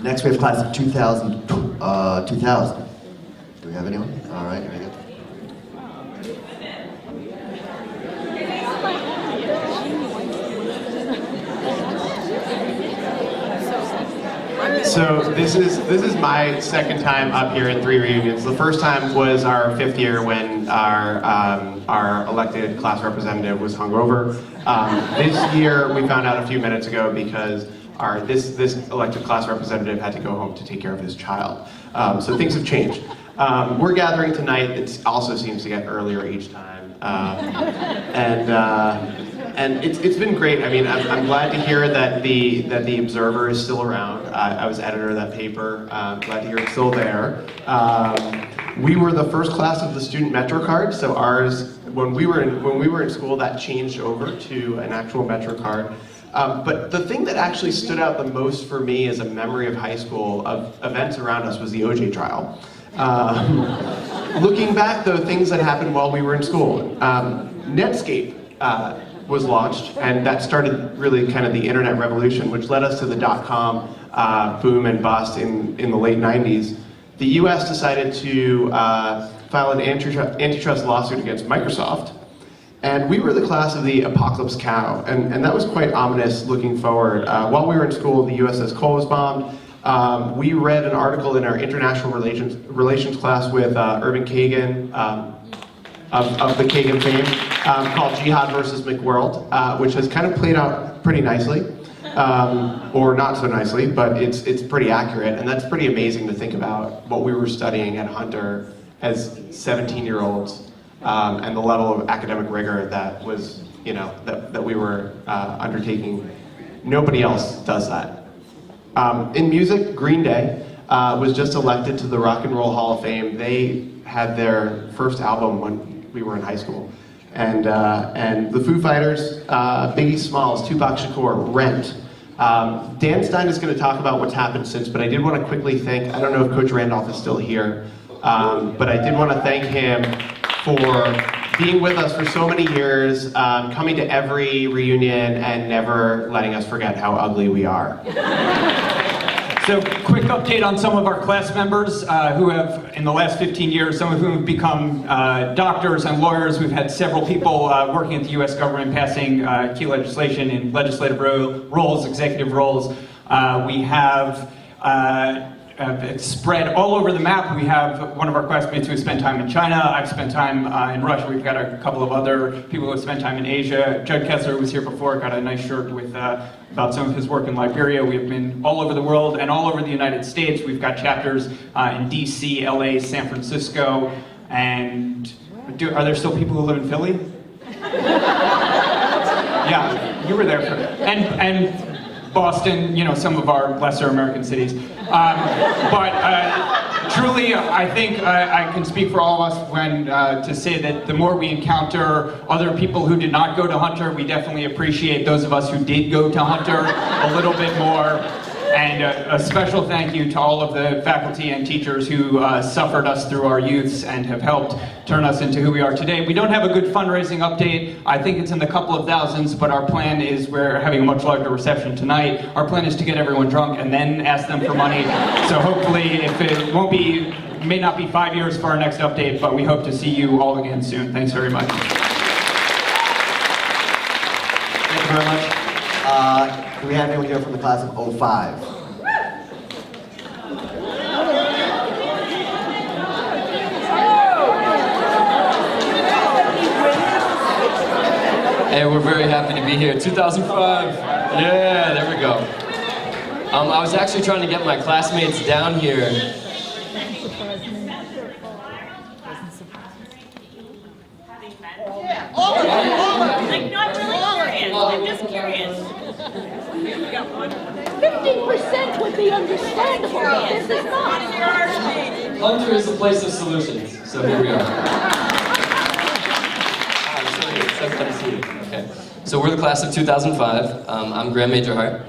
Next we have class of 2000. 2000. Do we have anyone? All right, here we go. So this is my second time up here in 3 reunions. The first time was our 5th year when our elected class representative was hungover. This year we found out a few minutes ago because this elected class representative had to go home to take care of his child. So things have changed. We're gathering tonight. It also seems to get earlier each time, and it's been great. I mean, I'm glad to hear that the Observer is still around. I was editor of that paper. Glad to hear it's still there. We were the first class of the student Metro card, so ours when we were in school that changed over to an actual Metro card. But the thing that actually stood out the most for me as a memory of high school of events around us was the OJ trial. Looking back, though, things that happened while we were in school. Netscape was launched, and that started really kind of the internet revolution, which led us to the dot-com boom and bust in the late 90s. The US decided to file an antitrust lawsuit against Microsoft, and we were the class of the apocalypse cow, and that was quite ominous looking forward. While we were in school, the USS Cole was bombed. We read an article in our international relations class with Urban Kagan, of the Kagan fame, called Jihad versus McWorld, which has kind of played out pretty nicely, or not so nicely, but it's pretty accurate, and that's pretty amazing to think about what we were studying at Hunter as 17-year-olds, and the level of academic rigor that was, that we were undertaking. Nobody else does that. In music, Green Day was just elected to the Rock and Roll Hall of Fame. They had their first album when we were in high school. And the Foo Fighters, Biggie Smalls, Tupac Shakur, Rent. Dan Stein is going to talk about what's happened since, but I did want to quickly thank, I don't know if Coach Randolph is still here, but I did want to thank him for being with us for so many years, coming to every reunion and never letting us forget how ugly we are. So, quick update on some of our class members who have, in the last 15 years, some of whom have become doctors and lawyers. We've had several people working at the U.S. government passing key legislation in legislative roles, executive roles. We have it's spread all over the map. We have one of our classmates who spent time in China. I've spent time in Russia. We've got a couple of other people who have spent time in Asia. Judd Kessler was here before, got a nice shirt with about some of his work in Liberia. We have been all over the world and all over the United States. We've got chapters in DC, LA, San Francisco, and are there still people who live in Philly? Yeah, you were there for and Boston, some of our lesser American cities. But truly, I think I can speak for all of us when to say that the more we encounter other people who did not go to Hunter, we definitely appreciate those of us who did go to Hunter a little bit more. And a special thank you to all of the faculty and teachers who suffered us through our youths and have helped turn us into who we are today. We don't have a good fundraising update. I think it's in the couple of thousands, but our plan is we're having a much larger reception tonight. Our plan is to get everyone drunk and then ask them for money. So hopefully, if it may not be 5 years for our next update, but we hope to see you all again soon. Thanks very much. Thank you very much. Do we have anyone here from the class of 05? Hey, we're very happy to be here. 2005. Yeah, there we go. I was actually trying to get my classmates down here. All of them. Like, not really curious. I'm just curious. 50% would be understandable, but this is not. Hunter is the place of solutions, so here we are. Okay. So we're the class of 2005. I'm Graham Majorhart.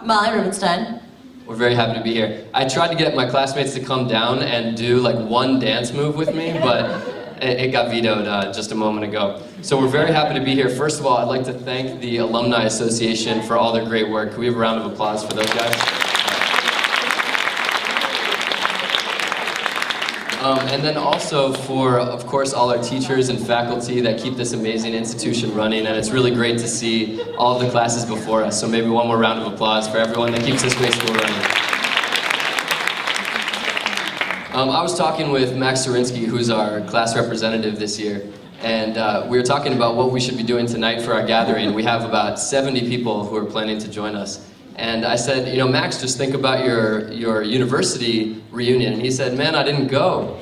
Molly Rubenstein. We're very happy to be here. I tried to get my classmates to come down and do like one dance move with me, but it got vetoed just a moment ago. So we're very happy to be here. First of all, I'd like to thank the Alumni Association for all their great work. Can we have a round of applause for those guys? And then also for, of course, all our teachers and faculty that keep this amazing institution running, and it's really great to see all of the classes before us. So maybe one more round of applause for everyone that keeps this great school running. I was talking with Max Zorinsky, who's our class representative this year, and we were talking about what we should be doing tonight for our gathering. We have about 70 people who are planning to join us. And I said, you know, Max, just think about your university reunion. And he said, man, I didn't go.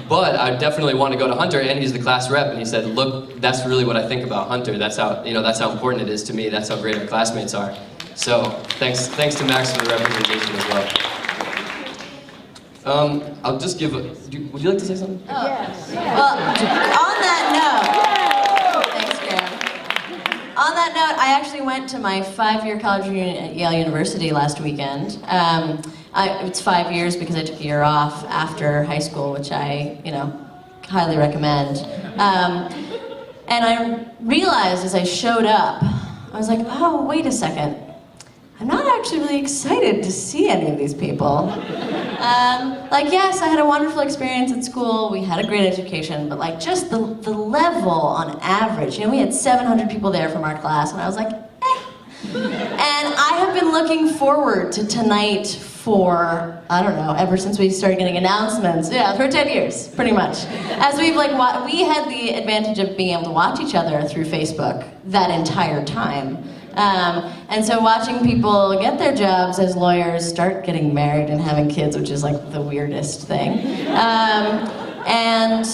But I definitely want to go to Hunter, and he's the class rep. And he said, look, that's really what I think about Hunter. That's how, you know, that's how important it is to me. That's how great our classmates are. So thanks to Max for the representation as well. I'll just give a, would you like to say something? Yes. Well, on that note, thanks, Graham. On that note, I actually went to my 5-year college reunion at Yale University last weekend. It's 5 years because I took a year off after high school, which I, you know, highly recommend. And I realized as I showed up, I was like, oh, wait a second. I'm not actually really excited to see any of these people. Like, yes, I had a wonderful experience at school, we had a great education, but like just the level on average, you know, we had 700 people there from our class, and I was like, eh. And I have been looking forward to tonight for, I don't know, ever since we started getting announcements, yeah, for 10 years, pretty much. As we've like, we had the advantage of being able to watch each other through Facebook that entire time. And so watching people get their jobs as lawyers, start getting married and having kids, which is like the weirdest thing, and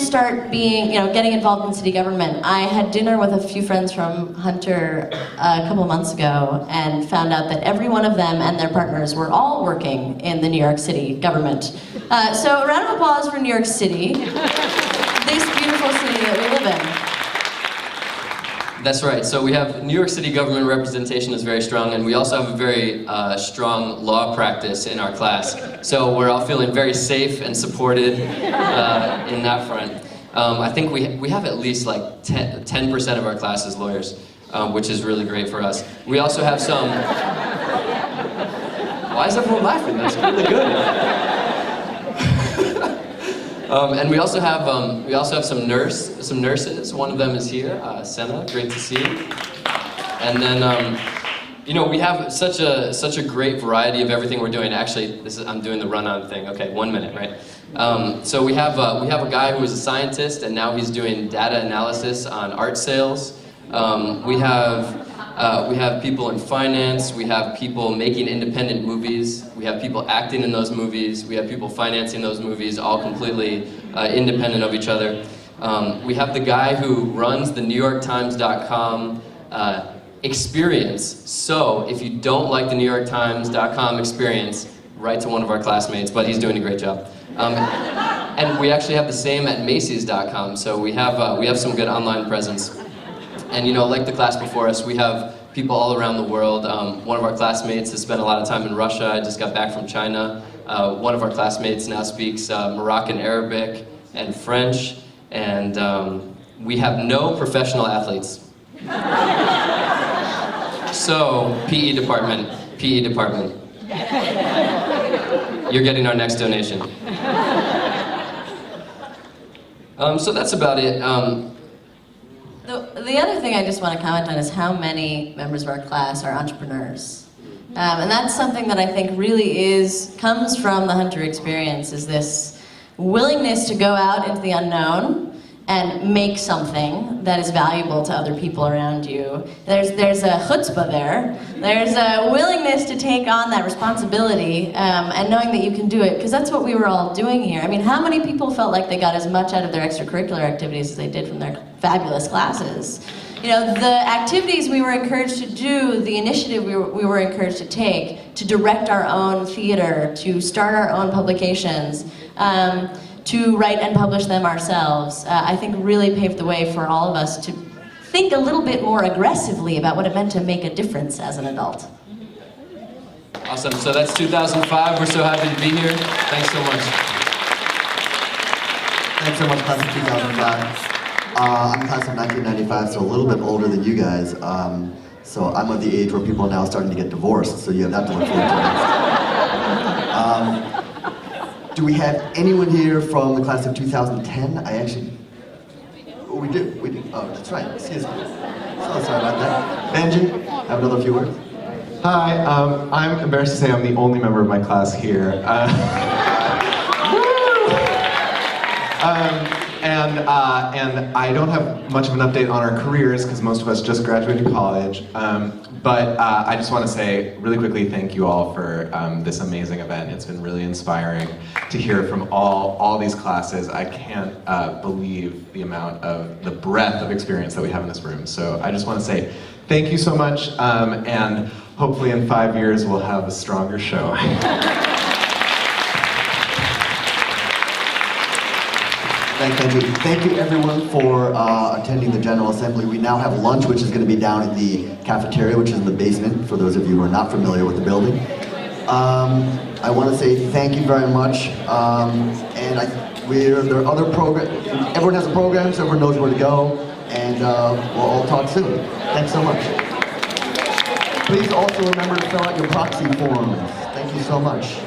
start being, you know, getting involved in city government. I had dinner with a few friends from Hunter a couple of months ago and found out that every one of them and their partners were all working in the New York City government. So a round of applause for New York City, this beautiful city that we live in. That's right. So we have New York City government representation is very strong, and we also have a very strong law practice in our class. So we're all feeling very safe and supported in that front. I think we have at least like 10% of our class is lawyers, which is really great for us. We also have some. Why is everyone laughing? That's really good. And we also have some nurses. One of them is here, Senna. Great to see you. And then you know, we have such a great variety of everything we're doing. Actually, I'm doing the run-on thing. Okay, 1 minute, right? So we have a guy who is a scientist, and now he's doing data analysis on art sales. We have people in finance, we have people making independent movies, we have people acting in those movies, we have people financing those movies, all completely independent of each other. We have the guy who runs the NewYorkTimes.com experience. So if you don't like the NewYorkTimes.com experience, write to one of our classmates, but he's doing a great job. And we actually have the same at Macy's.com, so we have some good online presence. And you know, like the class before us, we have people all around the world. One of our classmates has spent a lot of time in Russia. I just got back from China. One of our classmates now speaks Moroccan Arabic and French. And we have no professional athletes. So, PE department. You're getting our next donation. So that's about it. The other thing I just want to comment on is how many members of our class are entrepreneurs. And that's something that I think really comes from the Hunter experience, is this willingness to go out into the unknown and make something that is valuable to other people around you. There's a chutzpah there. There's a willingness to take on that responsibility and knowing that you can do it, because that's what we were all doing here. I mean, how many people felt like they got as much out of their extracurricular activities as they did from their fabulous classes? You know, the activities we were encouraged to do, the initiative we were encouraged to take, to direct our own theater, to start our own publications, to write and publish them ourselves, I think really paved the way for all of us to think a little bit more aggressively about what it meant to make a difference as an adult. Awesome, so that's 2005. We're so happy to be here. Thanks so much. Thanks so much, class of 2005. I'm class of 1995, so a little bit older than you guys. So I'm of the age where people are now starting to get divorced, so you have that to look forward to. Do we have anyone here from the class of 2010? Oh, we do. Oh, that's right, excuse me. So sorry about that. Benji, have another few words? Hi, I'm embarrassed to say I'm the only member of my class here. And I don't have much of an update on our careers because most of us just graduated college. But I just want to say really quickly thank you all for this amazing event. It's been really inspiring to hear from all these classes. I can't believe the breadth of experience that we have in this room. So I just want to say thank you so much, and hopefully in 5 years we'll have a stronger show. Thank you everyone for attending the General Assembly. We now have lunch, which is going to be down in the cafeteria, which is in the basement, for those of you who are not familiar with the building. I want to say thank you very much. There are other programs. Everyone has a program, so everyone knows where to go. And we'll all talk soon. Thanks so much. Please also remember to fill out your proxy forms. Thank you so much.